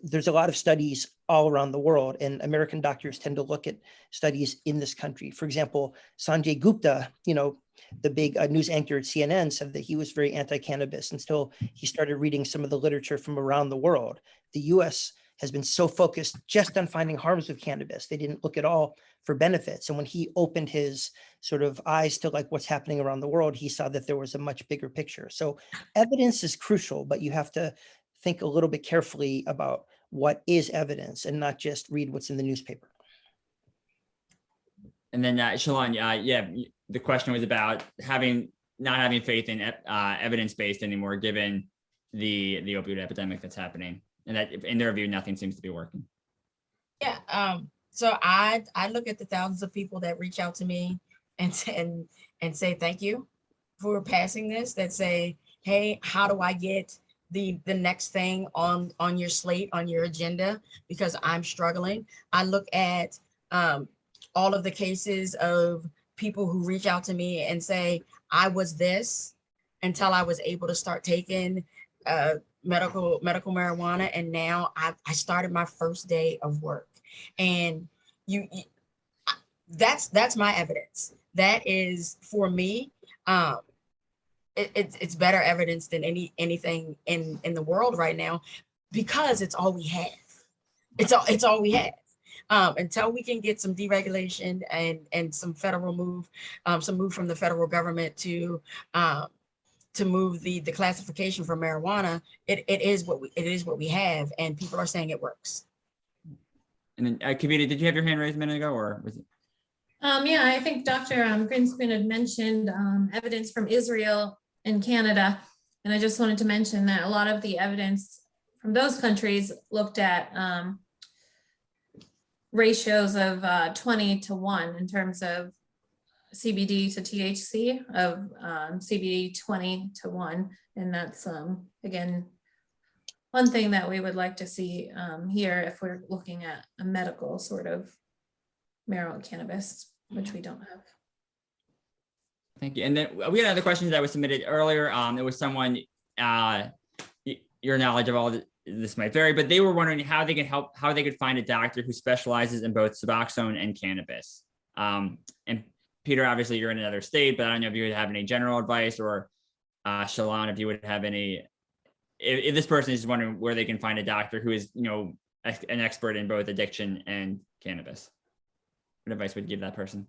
there's a lot of studies all around the world, and American doctors tend to look at studies in this country. For example, Sanjay Gupta, the big news anchor at CNN, said that he was very anti-cannabis until he started reading some of the literature from around the world. The US has been so focused just on finding harms with cannabis. They didn't look at all for benefits. And when he opened his sort of eyes to like what's happening around the world, he saw that there was a much bigger picture. So evidence is crucial, but you have to think a little bit carefully about what is evidence and not just read what's in the newspaper. And then Shalon, the question was about not having faith in evidence-based anymore, given the opioid epidemic that's happening, and that in their view, nothing seems to be working. Yeah. So I look at the thousands of people that reach out to me and say thank you for passing this. That say, hey, how do I get the next thing on your slate, on your agenda, because I'm struggling. I look at all of the cases of people who reach out to me and say, I was this until I was able to start taking medical marijuana, and now I started my first day of work. And that's my evidence. That is, for me, it's better evidence than anything in the world right now, because it's all we have. It's all we have. Until we can get some deregulation and some federal move, some move from the federal government to move the classification for marijuana, it is what we have, and people are saying it works. And then Kavita, did you have your hand raised a minute ago, or was it? Yeah, I think Dr. Greenspan had mentioned evidence from Israel and Canada. And I just wanted to mention that a lot of the evidence from those countries looked at ratios of 20-1 in terms of CBD to THC, of CBD 20-1. And that's, again, one thing that we would like to see here if we're looking at a medical sort of marijuana cannabis, which we don't have. Thank you. And then we had other questions that was submitted earlier. There was someone, your knowledge of all this might vary, but they were wondering how they could find a doctor who specializes in both Suboxone and cannabis. And Peter, obviously you're in another state, but I don't know if you would have any general advice, or Shalon, if you would have any, if this person is wondering where they can find a doctor who is, an expert in both addiction and cannabis. What advice would you give that person?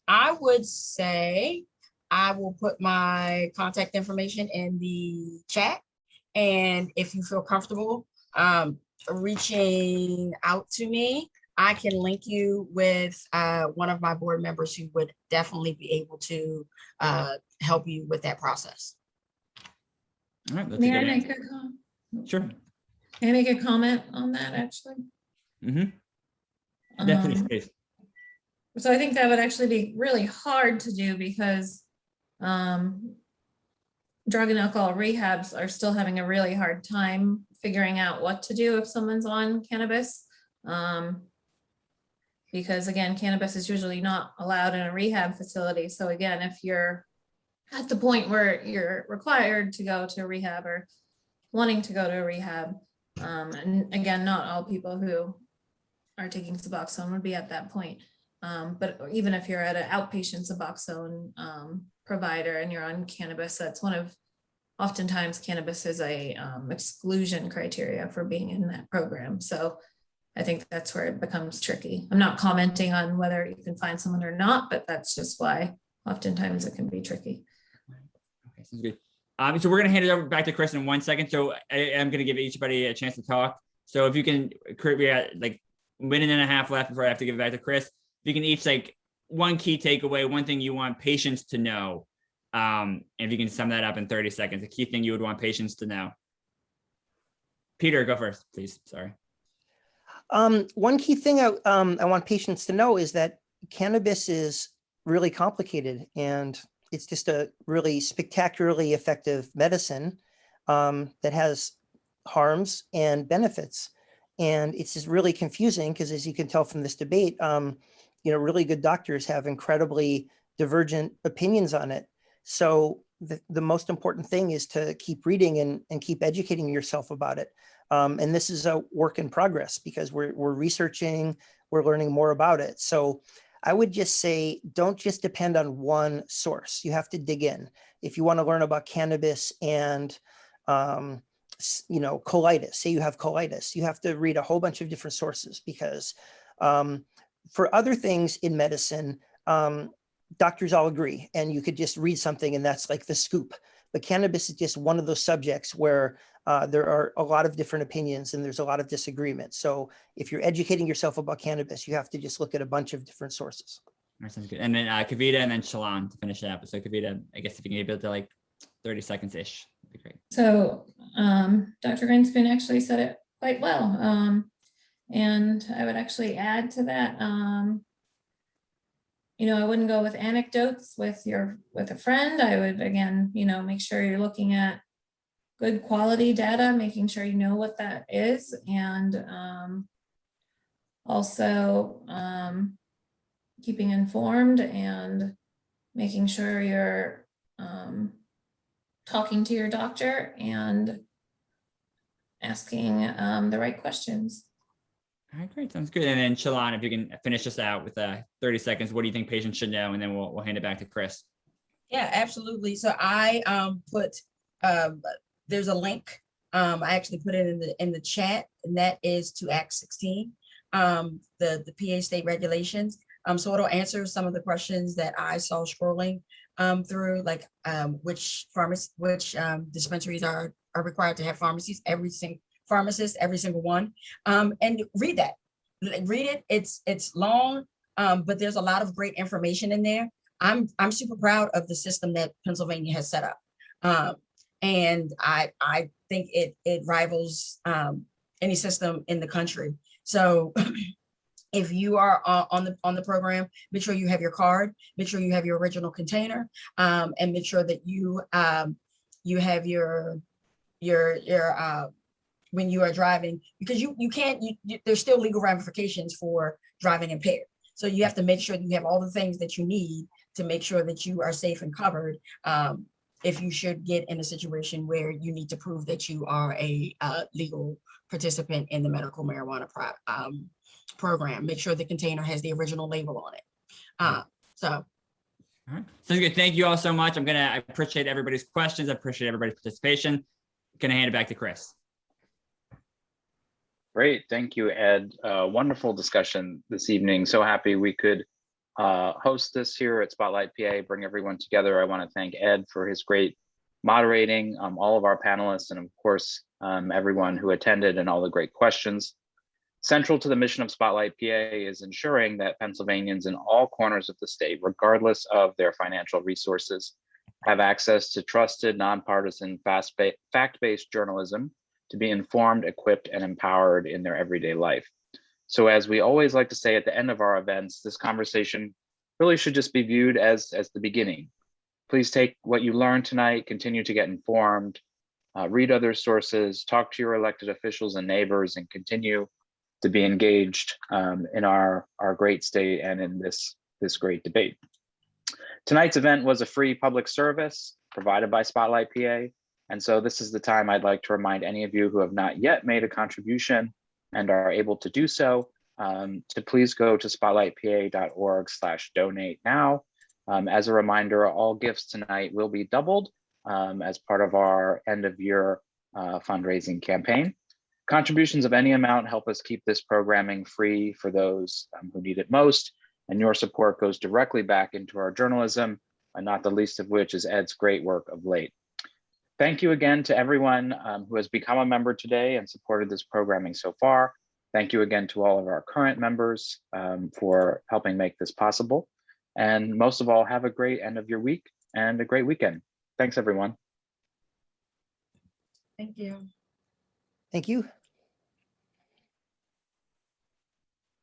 I would say I will put my contact information in the chat. And if you feel comfortable reaching out to me, I can link you with one of my board members who would definitely be able to help you with that process. All right, that's May a I good make answer. a comment? Sure. Can I make a comment on that, actually? Definitely space. So I think that would actually be really hard to do because drug and alcohol rehabs are still having a really hard time figuring out what to do if someone's on cannabis. Because again, cannabis is usually not allowed in a rehab facility. So again, if you're at the point where you're required to go to a rehab or wanting to go to a rehab, and again, not all people who are taking Suboxone would be at that point. But even if you're at an outpatient Suboxone provider and you're on cannabis, that's oftentimes cannabis is a exclusion criteria for being in that program. So I think that's where it becomes tricky. I'm not commenting on whether you can find someone or not, but that's just why oftentimes it can be tricky. Okay, sounds good. So we're going to hand it over back to Chris in 1 second. So I'm going to give everybody a chance to talk. So if you can, we got like a minute and a half left before I have to give it back to Chris. If you can each one key takeaway, one thing you want patients to know. And if you can sum that up in 30 seconds, a key thing you would want patients to know. Peter, go first, please. Sorry. One key thing I want patients to know is that cannabis is really complicated, and it's just a really spectacularly effective medicine that has harms and benefits. And it's just really confusing because, as you can tell from this debate, really good doctors have incredibly divergent opinions on it. So the most important thing is to keep reading and keep educating yourself about it. And this is a work in progress because we're researching, we're learning more about it. So I would just say, don't just depend on one source. You have to dig in. If you want to learn about cannabis and, colitis, say you have colitis, you have to read a whole bunch of different sources because for other things in medicine, doctors all agree, and you could just read something and that's like the scoop. But cannabis is just one of those subjects where there are a lot of different opinions and there's a lot of disagreement. So if you're educating yourself about cannabis, you have to just look at a bunch of different sources. That sounds good. And then Kavita and then Shalon to finish it up. So Kavita, I guess if you can be able to 30 seconds-ish, that'd be great. So Dr. Greenspan actually said it quite well. And I would actually add to that, I wouldn't go with anecdotes with a friend. I would, again, make sure you're looking at good quality data, making sure you know what that is. And also keeping informed and making sure you're talking to your doctor and asking the right questions. All right, great. Sounds good. And then Shalon, if you can finish us out with 30 seconds, what do you think patients should know? And then we'll hand it back to Chris. Yeah, absolutely. So I put, there's a link. I actually put it in the chat, and that is to Act 16, the PA state regulations. So it'll answer some of the questions that I saw scrolling through, like which dispensaries are required to have pharmacies, every single one. And read it. It's long, but there's a lot of great information in there. I'm super proud of the system that Pennsylvania has set up. And I think it rivals any system in the country. So if you are on the program, make sure you have your card, make sure you have your original container, and make sure that you have your when you are driving, because you can't, there's still legal ramifications for driving impaired. So you have to make sure that you have all the things that you need to make sure that you are safe and covered. If you should get in a situation where you need to prove that you are a legal participant in the medical marijuana program, make sure the container has the original label on it. So. All right. Sounds good. Thank you all so much. I appreciate everybody's questions. I appreciate everybody's participation. Gonna hand it back to Chris. Great, thank you, Ed. Wonderful discussion this evening. So happy we could host this here at Spotlight PA, bring everyone together. I want to thank Ed for his great moderating, all of our panelists, and of course, everyone who attended and all the great questions. Central to the mission of Spotlight PA is ensuring that Pennsylvanians in all corners of the state, regardless of their financial resources, have access to trusted, nonpartisan, fact-based journalism to be informed, equipped, and empowered in their everyday life. So as we always like to say at the end of our events, this conversation really should just be viewed as the beginning. Please take what you learned tonight, continue to get informed, read other sources, talk to your elected officials and neighbors, and continue to be engaged in our great state and in this great debate. Tonight's event was a free public service provided by Spotlight PA. And so this is the time I'd like to remind any of you who have not yet made a contribution and are able to do so, to please go to spotlightpa.org/donate now. As a reminder, all gifts tonight will be doubled as part of our end of year fundraising campaign. Contributions of any amount help us keep this programming free for those who need it most, and your support goes directly back into our journalism, and not the least of which is Ed's great work of late. Thank you again to everyone who has become a member today and supported this programming so far. Thank you again to all of our current members for helping make this possible. And most of all, have a great end of your week and a great weekend. Thanks, everyone. Thank you. Thank you.